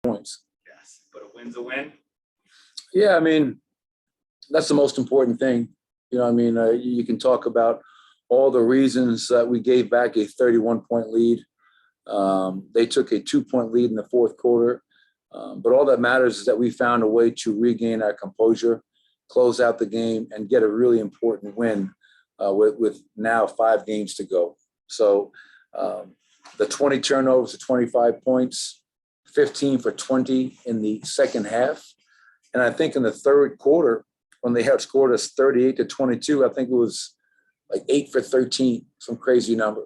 points. Yes, but a win's a win. Yeah, I mean, that's the most important thing. You can talk about all the reasons that we gave back a 31-point lead. They took a 2-point lead in the fourth quarter. But all that matters is that we found a way to regain our composure, close out the game, and get a really important win with now 5 games to go. So the 20 turnovers to 25 points, 15 for 20 in the second half. And I think in the third quarter, when they outscored us 38-22, I think it was like 8 for 13, some crazy number.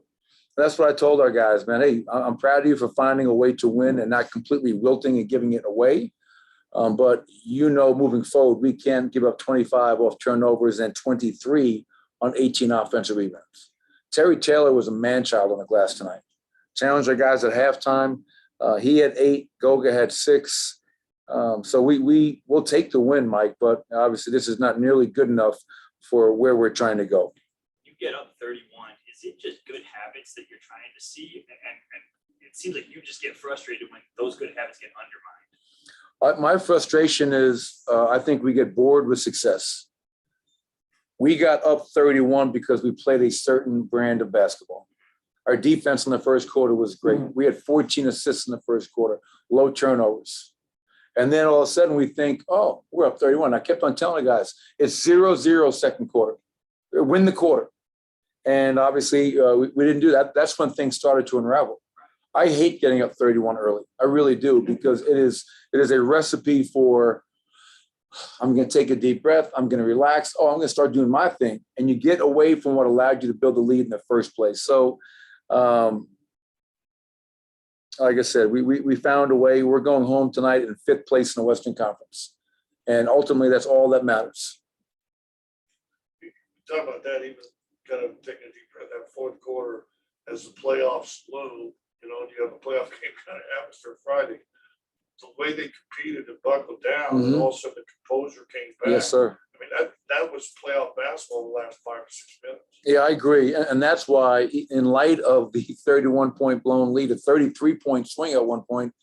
And that's what I told our guys, man. Hey, I'm proud of you for finding a way to win and not completely wilting and giving it away. But moving forward, we can't give up 25 off turnovers and 23 on 18 offensive rebounds. Terry Taylor was a man-child on the glass tonight. Challenged our guys at halftime. He had 8. Goga had 6. So we'll take the win, Mike, but obviously this is not nearly good enough for where we're trying to go. You get up 31. Is it just good habits that you're trying to see? And it seems like you just get frustrated when those good habits get undermined. My frustration is I think we get bored with success. We got up 31 because we played a certain brand of basketball. Our defense in the first quarter was great. We had 14 assists in the first quarter, low turnovers. And then all of a sudden we think, oh, we're up 31. I kept on telling the guys, it's 0-0 second quarter. Win the quarter. And obviously we didn't do that. That's when things started to unravel. I hate getting up 31 early. I really do, because it is a recipe for, I'm going to take a deep breath. I'm going to relax. Oh, I'm going to start doing my thing. And you get away from what allowed you to build the lead in the first place. So, like I said, we found a way. We're going home tonight in 5th place in the Western Conference. And ultimately, that's all that matters. You talk about that, even kind of taking a deep breath, that fourth quarter as the playoffs loom, and you have a playoff game kind of atmosphere Friday. The way they competed and buckled down, and all of a sudden the composure came back. Yes, sir. I mean, that was playoff basketball in the last 5 or 6 minutes. Yeah, I agree. And that's why, in light of the 31-point blown lead, a 33-point swing at one point,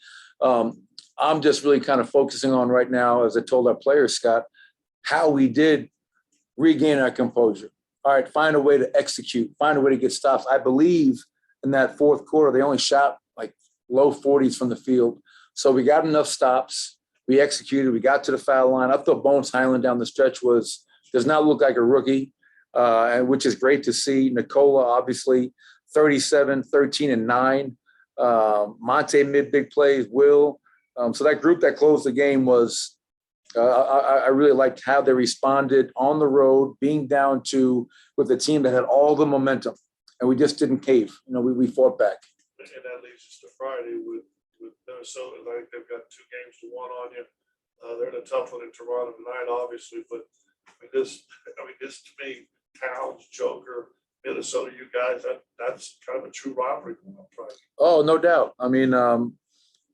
I'm just really kind of focusing on right now, as I told our players, Scott, how we did regain our composure. All right, find a way to execute, find a way to get stops. I believe in that fourth quarter, they only shot like low 40s from the field. So we got enough stops. We executed. We got to the foul line. I thought Bones Highland down the stretch does not look like a rookie, which is great to see. Nicola, obviously, 37, 13, and 9. Monte mid big plays. Will. So that group that closed the game was I really liked how they responded on the road, being down with a team that had all the momentum, and we just didn't cave. We fought back. And that leads us to Friday with Minnesota. I think they've got 2 games to 1 on you. They're in a tough one in Toronto tonight, obviously, but this to me, Towns, Joker, Minnesota, you guys, that's kind of a true rivalry going on Friday. Oh, no doubt. I mean,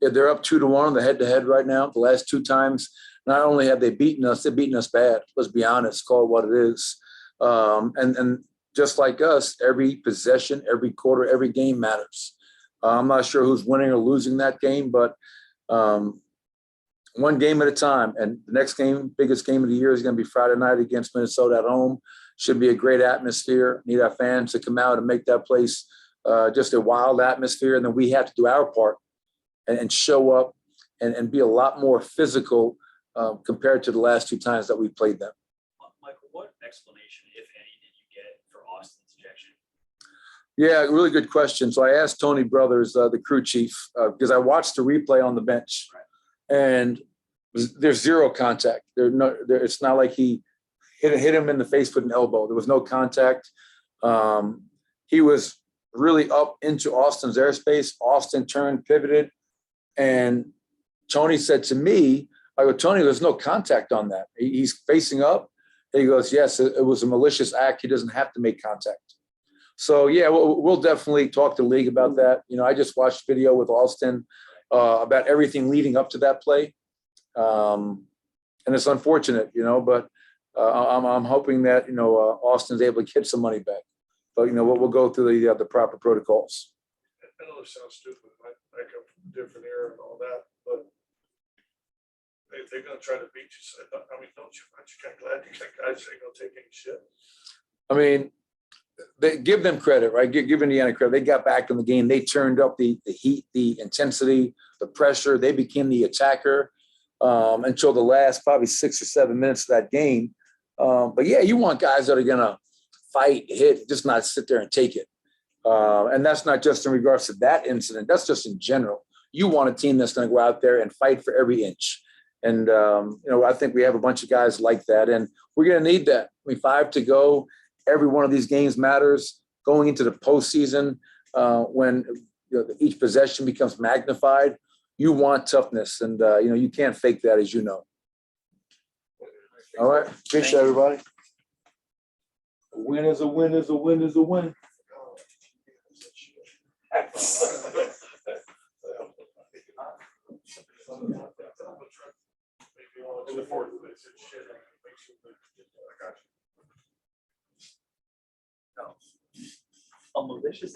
they're up 2-1 on the head-to-head right now. The last 2 times, not only have they beaten us, they've beaten us bad. Let's be honest, call it what it is. And just like us, every possession, every quarter, every game matters. I'm not sure who's winning or losing that game, but one game at a time. And the next game, biggest game of the year, is going to be Friday night against Minnesota at home. Should be a great atmosphere. Need our fans to come out and make that place just a wild atmosphere. And then we have to do our part and show up and be a lot more physical compared to the last 2 times that we played them. Michael, what explanation, if any, did you get for Austin's ejection? Yeah, really good question. So I asked Tony Brothers, the crew chief, because I watched the replay on the bench, and there's 0 contact. It's not like he hit him in the face with an elbow. There was no contact. He was really up into Austin's airspace. Austin turned, pivoted, and Tony said to me, I go, Tony, there's no contact on that. He's facing up. And he goes, yes, it was a malicious act. He doesn't have to make contact. So, yeah, we'll definitely talk to the league about that. I just watched video with Austin about everything leading up to that play. And it's unfortunate, but I'm hoping that, Austin's able to get some money back. But, we'll go through the proper protocols. I know it sounds stupid. I come from a different era and all that, but if they're gonna try to beat you, so, I mean, aren't you kind of glad you got guys that ain't gonna take any shit? I mean, they give them credit, right? Give Indiana credit. They got back in the game. They turned up the heat, the intensity, the pressure. They became the attacker until the last probably 6 or 7 minutes of that game. But yeah, you want guys that are gonna fight, hit, just not sit there and take it. And that's not just in regards to that incident. That's just in general. You want a team that's going to go out there and fight for every inch. And, I think we have a bunch of guys like that. And we're going to need that. I mean, 5 to go. Every one of these games matters. Going into the postseason, when each possession becomes magnified, you want toughness. And, you can't fake that, as you know. All right. Appreciate everybody. A win is a win is a win is a win. In the fourth, they said shit. I got you. A malicious